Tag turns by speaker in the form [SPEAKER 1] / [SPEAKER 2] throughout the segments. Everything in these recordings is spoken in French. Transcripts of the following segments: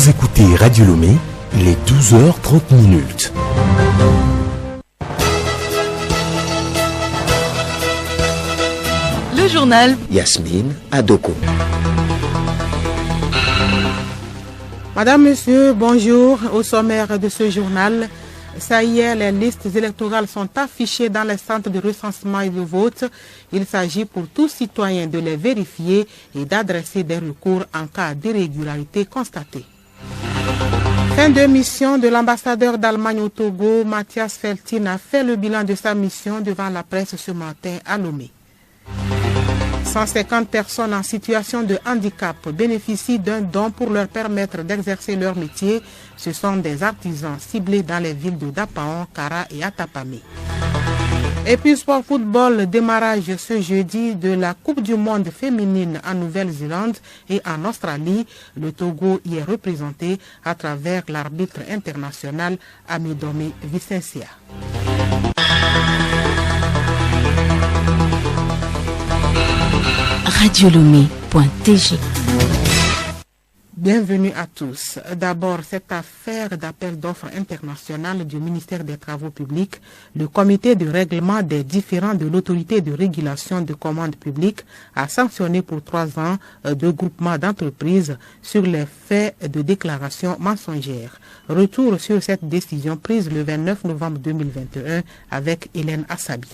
[SPEAKER 1] Vous écoutez Radio Lomé, il est 12h30.
[SPEAKER 2] Le journal
[SPEAKER 3] Yasmine Adoko.
[SPEAKER 4] Madame, Monsieur, bonjour. Au sommaire de ce journal, ça y est, les listes électorales sont affichées dans les centres de recensement et de vote. Il s'agit pour tout citoyen de les vérifier et d'adresser des recours en cas d'irrégularité constatée. Fin de mission de l'ambassadeur d'Allemagne au Togo, Mathias Feltin, a fait le bilan de sa mission devant la presse ce matin à Lomé. 150 personnes en situation de handicap bénéficient d'un don pour leur permettre d'exercer leur métier. Ce sont des artisans ciblés dans les villes de Dapaon, Kara et Atapamé. Et puis sport football, démarrage ce jeudi de la Coupe du monde féminine en Nouvelle-Zélande et en Australie. Le Togo y est représenté à travers l'arbitre international Amidome Vicencia.
[SPEAKER 2] radiolomé.tg.
[SPEAKER 4] Bienvenue à tous. D'abord, cette affaire d'appel d'offres international du ministère des Travaux publics, le comité de règlement des différends de l'autorité de régulation de commandes publiques a sanctionné pour 3 ans deux groupements d'entreprises sur les faits de déclaration mensongère. Retour sur cette décision prise le 29 novembre 2021 avec Hélène Assabi.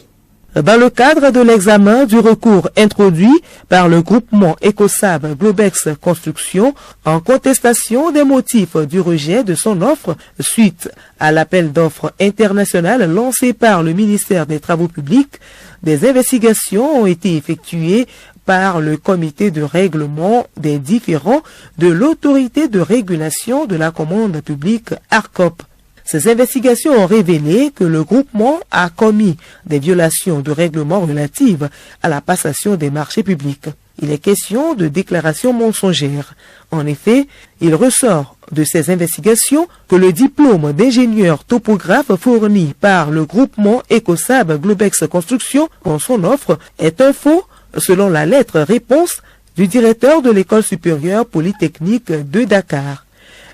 [SPEAKER 5] Dans le cadre de l'examen du recours introduit par le groupement Ecosab Globex Construction en contestation des motifs du rejet de son offre suite à l'appel d'offres international lancé par le ministère des Travaux publics, des investigations ont été effectuées par le comité de règlement des différends de l'autorité de régulation de la commande publique ARCOP. Ces investigations ont révélé que le groupement a commis des violations de règlements relatives à la passation des marchés publics. Il est question de déclarations mensongères. En effet, il ressort de ces investigations que le diplôme d'ingénieur topographe fourni par le groupement Ecosab Globex Construction en son offre est un faux selon la lettre réponse du directeur de l'école supérieure polytechnique de Dakar.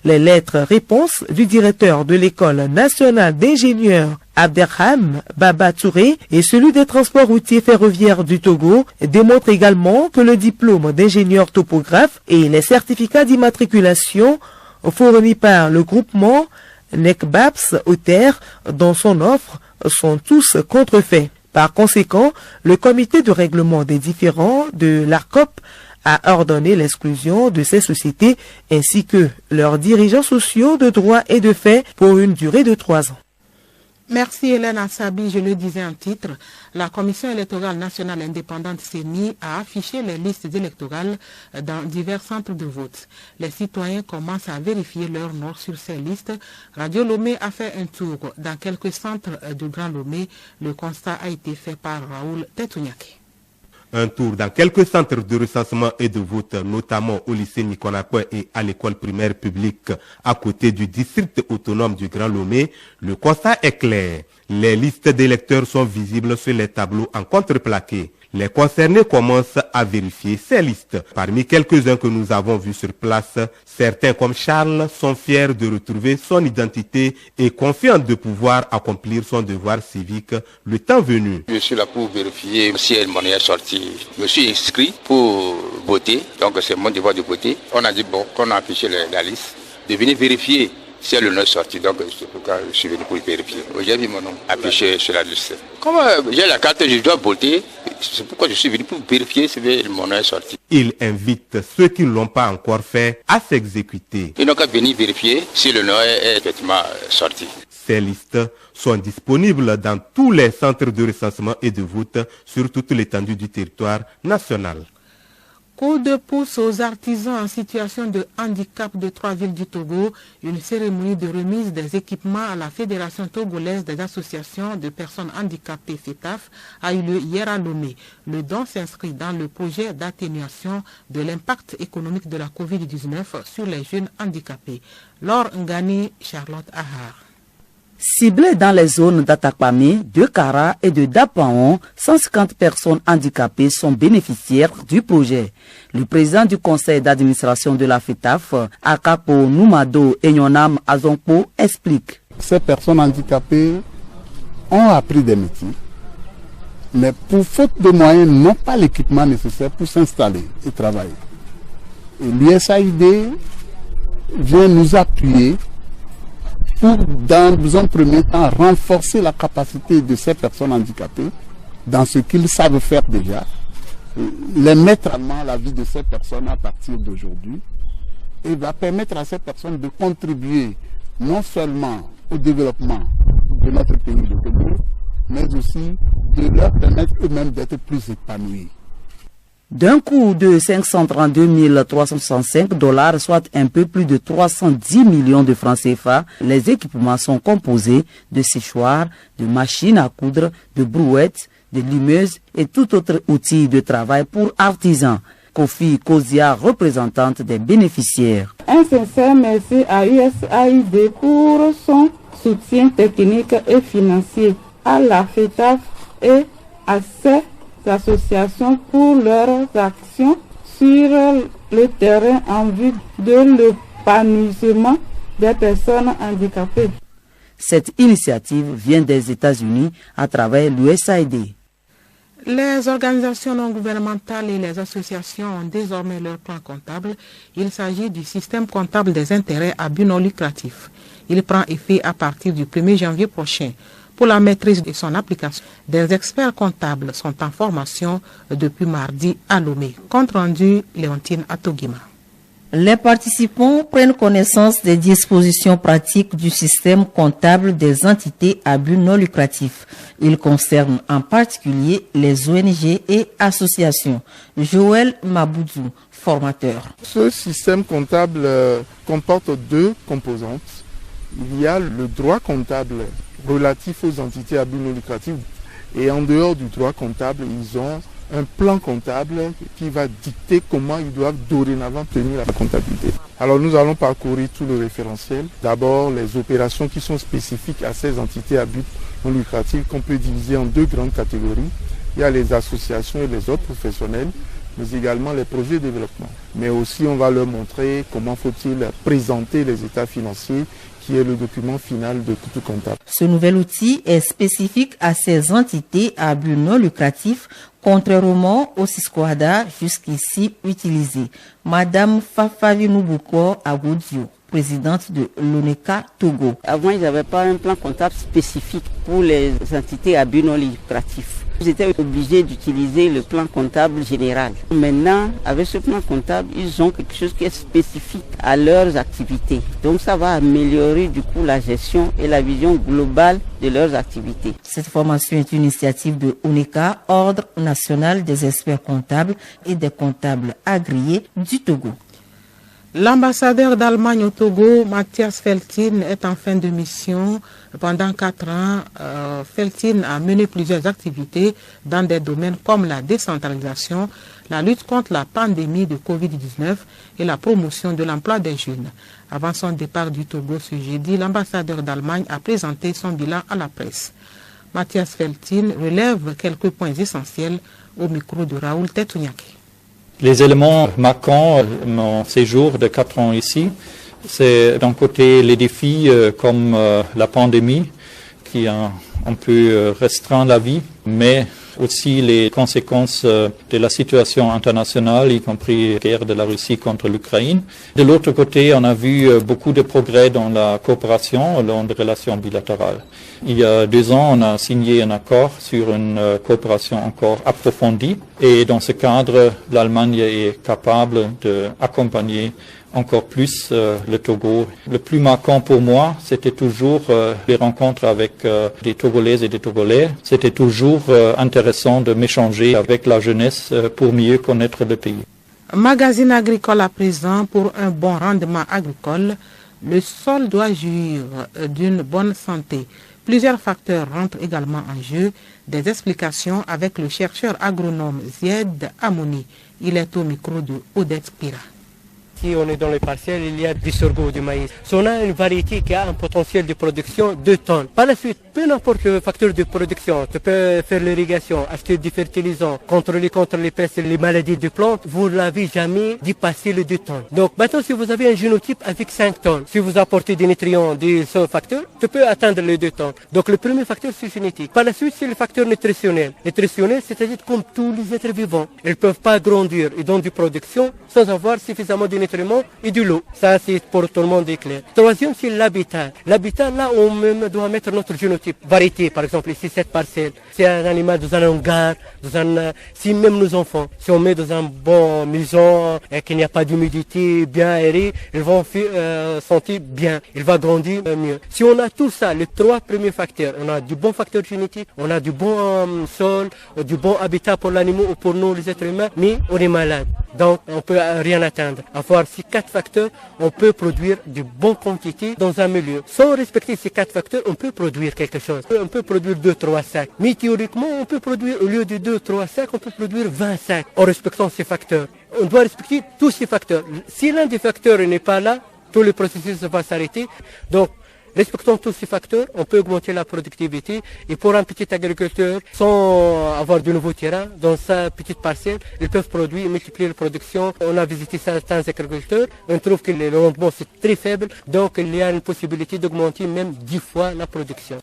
[SPEAKER 5] Les lettres réponses du directeur de l'école nationale d'ingénieurs Abderham Baba Touré et celui des transports routiers ferroviaires du Togo démontrent également que le diplôme d'ingénieur topographe et les certificats d'immatriculation fournis par le groupement NECBAPS Oter dans son offre sont tous contrefaits. Par conséquent, le comité de règlement des différends de l'ARCOP a ordonné l'exclusion de ces sociétés ainsi que leurs dirigeants sociaux de droit et de fait pour une durée de 3 ans.
[SPEAKER 4] Merci Hélène Assabi, je le disais en titre. La Commission électorale nationale indépendante CENI a affiché les listes électorales dans divers centres de vote. Les citoyens commencent à vérifier leur nom sur ces listes. Radio Lomé a fait un tour dans quelques centres de Grand Lomé. Le constat a été fait par Raoul Tetounyake.
[SPEAKER 6] Un tour dans quelques centres de recensement et de vote, notamment au lycée Nikonakwe et à l'école primaire publique à côté du district autonome du Grand Lomé, le constat est clair. Les listes d'électeurs sont visibles sur les tableaux en contreplaqué. Les concernés commencent à vérifier ces listes. Parmi quelques-uns que nous avons vus sur place, certains comme Charles sont fiers de retrouver son identité et confiants de pouvoir accomplir son devoir civique le temps venu.
[SPEAKER 7] Je suis là pour vérifier si mon est sorti. Je me suis inscrit pour voter, donc c'est mon devoir de voter. On a dit bon, qu'on a affiché la liste, de venir vérifier si le nom est sorti, donc c'est pourquoi je suis venu pour vérifier. J'ai vu mon nom affiché sur la liste. Comme j'ai la carte, je dois voter, c'est pourquoi je suis venu pour vérifier si mon nom est sorti.
[SPEAKER 6] Il invite ceux qui ne l'ont pas encore fait à s'exécuter.
[SPEAKER 7] Ils n'ont qu'à venir vérifier si le nom est effectivement sorti.
[SPEAKER 6] Ces listes sont disponibles dans tous les centres de recensement et de vote sur toute l'étendue du territoire national.
[SPEAKER 4] Coup de pouce aux artisans en situation de handicap de 3 villes du Togo, une cérémonie de remise des équipements à la Fédération togolaise des associations de personnes handicapées FETAF a eu lieu hier à Lomé. Le don s'inscrit dans le projet d'atténuation de l'impact économique de la Covid-19 sur les jeunes handicapés. Laure Ngani, Charlotte Ahar.
[SPEAKER 3] Ciblées dans les zones d'Atakpamé, de Kara et de Dapaon, 150 personnes handicapées sont bénéficiaires du projet. Le président du conseil d'administration de la FETAF, Akapo Noumado Enyonam Azonpo, explique.
[SPEAKER 8] Ces personnes handicapées ont appris des métiers, mais pour faute de moyens, n'ont pas l'équipement nécessaire pour s'installer et travailler. Et l'USAID vient nous appuyer pour, dans un premier temps, renforcer la capacité de ces personnes handicapées dans ce qu'ils savent faire déjà, les mettre en main la vie de ces personnes à partir d'aujourd'hui, et va permettre à ces personnes de contribuer non seulement au développement de notre pays de Togo, mais aussi de leur permettre eux-mêmes d'être plus épanouis.
[SPEAKER 3] D'un coût de 532 365 $, soit un peu plus de 310 millions de francs CFA, les équipements sont composés de séchoirs, de machines à coudre, de brouettes, de limeuses et tout autre outil de travail pour artisans. Kofi Kozia, représentante des bénéficiaires.
[SPEAKER 9] Un sincère merci à USAID pour son soutien technique et financier, à la FETAF et à ses associations pour leurs actions sur le terrain en vue de l'épanouissement des personnes handicapées.
[SPEAKER 3] Cette initiative vient des États-Unis à travers l'USAID.
[SPEAKER 4] Les organisations non gouvernementales et les associations ont désormais leur plan comptable. Il s'agit du système comptable des intérêts à but non lucratif. Il prend effet à partir du 1er janvier prochain. Pour la maîtrise de son application, des experts comptables sont en formation depuis mardi à Lomé. Compte rendu, Léontine Atogima.
[SPEAKER 2] Les participants prennent connaissance des dispositions pratiques du système comptable des entités à but non lucratif. Il concerne en particulier les ONG et associations. Joël Maboudou, formateur.
[SPEAKER 10] Ce système comptable comporte deux composantes. Il y a le droit comptable relatif aux entités à but non lucratif et en dehors du droit comptable, ils ont un plan comptable qui va dicter comment ils doivent dorénavant tenir la comptabilité. Alors nous allons parcourir tout le référentiel. D'abord les opérations qui sont spécifiques à ces entités à but non lucratif qu'on peut diviser en deux grandes catégories. Il y a les associations et les autres professionnels, mais également les projets de développement. Mais aussi on va leur montrer comment faut-il présenter les états financiers, qui est le document final de tout comptable.
[SPEAKER 2] Ce nouvel outil est spécifique à ces entités à but non lucratif, contrairement au Sisquada jusqu'ici utilisé. Madame Fafavi Noubouko Agoudio, présidente de l'ONECA Togo.
[SPEAKER 11] Avant, ils n'avaient pas un plan comptable spécifique pour les entités à but non lucratif. Ils étaient obligés d'utiliser le plan comptable général. Maintenant, avec ce plan comptable, ils ont quelque chose qui est spécifique à leurs activités. Donc ça va améliorer du coup la gestion et la vision globale de leurs activités.
[SPEAKER 2] Cette formation est une initiative de ONECA, Ordre national des experts comptables et des comptables agréés du Togo.
[SPEAKER 4] L'ambassadeur d'Allemagne au Togo, Matthias Feltin, est en fin de mission. Pendant 4 ans, Feltin a mené plusieurs activités dans des domaines comme la décentralisation, la lutte contre la pandémie de Covid-19 et la promotion de l'emploi des jeunes. Avant son départ du Togo ce jeudi, l'ambassadeur d'Allemagne a présenté son bilan à la presse. Matthias Feltin relève quelques points essentiels au micro de Raoul Tetounyaki.
[SPEAKER 12] Les éléments marquants de mon séjour de 4 ans ici, c'est d'un côté les défis comme la pandémie qui a un peu restreint la vie, mais aussi les conséquences de la situation internationale, y compris la guerre de la Russie contre l'Ukraine. De l'autre côté, on a vu beaucoup de progrès dans la coopération, dans les relations bilatérales. Il y a 2 ans, on a signé un accord sur une coopération encore approfondie et dans ce cadre, l'Allemagne est capable d'accompagner encore plus le Togo. Le plus marquant pour moi, c'était toujours les rencontres avec des Togolaises et des Togolais. C'était toujours intéressant de m'échanger avec la jeunesse pour mieux connaître le pays.
[SPEAKER 4] Magazine agricole à présent. Pour un bon rendement agricole, le sol doit jouir d'une bonne santé. Plusieurs facteurs rentrent également en jeu. Des explications avec le chercheur agronome Zied Amouni. Il est au micro de Odette Pira.
[SPEAKER 13] Si on est dans les parcelles, il y a du sorgho, du maïs. Si on a une variété qui a un potentiel de production 2 tonnes, par la suite, peu n'importe le facteur de production, tu peux faire l'irrigation, acheter du fertilisant, contrôler contre les pestes et les maladies des plantes, vous n'avez jamais dépassé les 2 tonnes. Donc maintenant, si vous avez un génotype avec 5 tonnes, si vous apportez des nutriments, des facteurs, tu peux atteindre les 2 tonnes. Donc le premier facteur, c'est génétique. Par la suite, c'est le facteur nutritionnel. Nutritionnel, c'est-à-dire comme tous les êtres vivants. Ils ne peuvent pas grandir et donner de production sans avoir suffisamment de nutriments et de l'eau. Ça, c'est pour tout le monde est clair. Troisième, c'est l'habitat. L'habitat, là, on même doit mettre notre génotype. Variété, par exemple, ici, cette parcelle. C'est un animal dans un hangar, si même nos enfants, si on met dans un bon maison et qu'il n'y a pas d'humidité, bien aéré, ils vont sentir bien. Il va grandir mieux. Si on a tout ça, les 3 premiers facteurs, on a du bon facteur génétique, on a du bon sol, du bon habitat pour l'animal ou pour nous, les êtres humains, mais on est malade. Donc, on peut rien atteindre. Avoir ces 4 facteurs, on peut produire de bonnes quantités dans un milieu. Sans respecter ces 4 facteurs, on peut produire quelque chose. On peut produire 2-3 sacs. Mais théoriquement, on peut produire, au lieu de 2-3 sacs, on peut produire 20 sacs en respectant ces facteurs. On doit respecter tous ces facteurs. Si l'un des facteurs n'est pas là, tout le processus va s'arrêter. Donc, respectant tous ces facteurs, on peut augmenter la productivité. Et pour un petit agriculteur, sans avoir de nouveaux terrains, dans sa petite parcelle, ils peuvent produire et multiplier la production. On a visité certains agriculteurs, on trouve que le rendement c'est très faible, donc il y a une possibilité d'augmenter même 10 fois la production.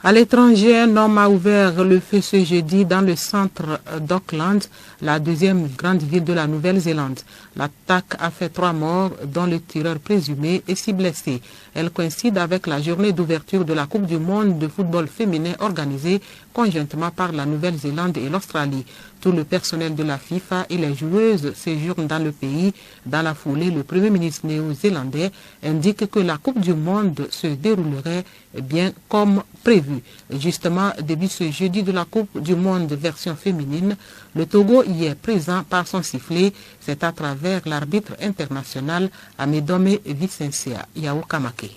[SPEAKER 4] À l'étranger, un homme a ouvert le feu ce jeudi dans le centre d'Auckland, la deuxième grande ville de la Nouvelle-Zélande. L'attaque a fait 3 morts, dont le tireur présumé et 6 blessés. Elle coïncide avec la journée d'ouverture de la Coupe du monde de football féminin organisée conjointement par la Nouvelle-Zélande et l'Australie. Tout le personnel de la FIFA et les joueuses séjournent dans le pays. Dans la foulée, le Premier ministre néo-zélandais indique que la Coupe du monde se déroulerait bien comme prévu. Justement, début ce jeudi de la Coupe du monde version féminine, le Togo y est présent par son sifflet. C'est à travers l'arbitre international Amedome Vicencia Yao Kamake.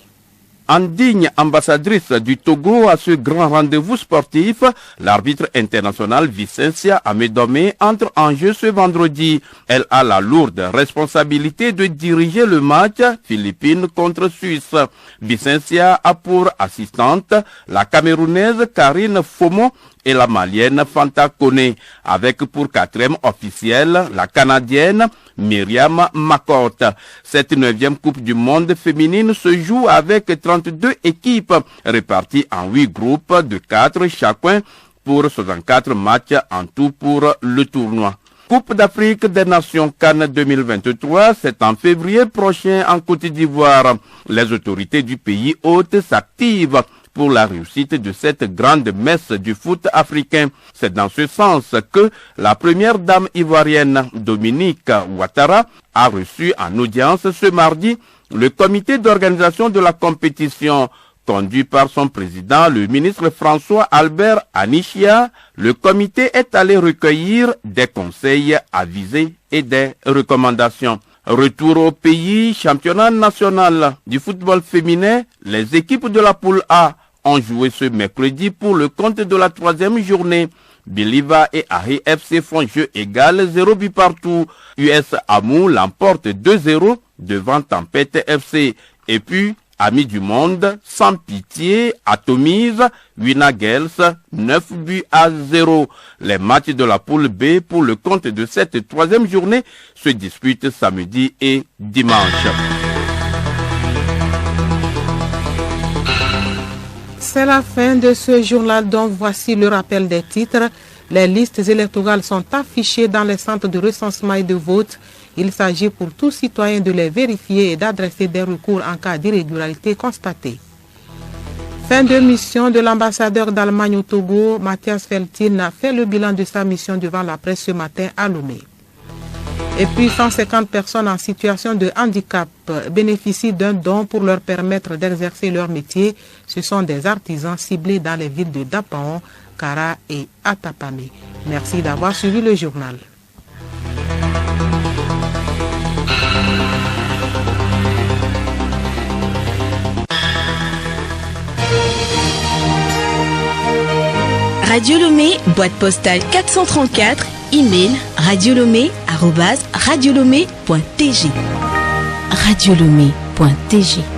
[SPEAKER 14] En digne ambassadrice du Togo à ce grand rendez-vous sportif, l'arbitre international Vicencia Amedome entre en jeu ce vendredi. Elle a la lourde responsabilité de diriger le match Philippines contre Suisse. Vicencia a pour assistante la Camerounaise Karine Fomo et la Malienne Fanta Kone, avec pour 4e officielle la Canadienne Myriam Makot. Cette 9e Coupe du monde féminine se joue avec 32 équipes réparties en 8 groupes de 4 chacun pour 64 matchs en tout pour le tournoi. Coupe d'Afrique des Nations Cannes 2023, c'est en février prochain en Côte d'Ivoire. Les autorités du pays hôte s'activent pour la réussite de cette grande messe du foot africain. C'est dans ce sens que la première dame ivoirienne, Dominique Ouattara, a reçu en audience ce mardi le comité d'organisation de la compétition. Conduit par son président, le ministre François Albert Anichia, le comité est allé recueillir des conseils avisés et des recommandations. Retour au pays, championnat national du football féminin, les équipes de la poule A ont joué ce mercredi pour le compte de la 3e journée. Biliva et Ahi FC font jeu égal, 0 but partout. US Amou l'emporte 2-0 devant Tempête FC. Et puis, Amis du Monde, sans pitié, atomise Wina Girls 9 buts à 0. Les matchs de la poule B pour le compte de cette 3e journée se disputent samedi et dimanche.
[SPEAKER 4] C'est la fin de ce journal dont voici le rappel des titres. Les listes électorales sont affichées dans les centres de recensement et de vote. Il s'agit pour tout citoyen de les vérifier et d'adresser des recours en cas d'irrégularité constatée. Fin de mission de l'ambassadeur d'Allemagne au Togo, Matthias Feltin, a fait le bilan de sa mission devant la presse ce matin à Lomé. Et puis 150 personnes en situation de handicap bénéficient d'un don pour leur permettre d'exercer leur métier. Ce sont des artisans ciblés dans les villes de Dapaon, Kara et Atapame. Merci d'avoir suivi le journal.
[SPEAKER 15] Radio Lomé, boîte postale 434, e-mail radiolomé@radiolomé.tg. radiolomé.tg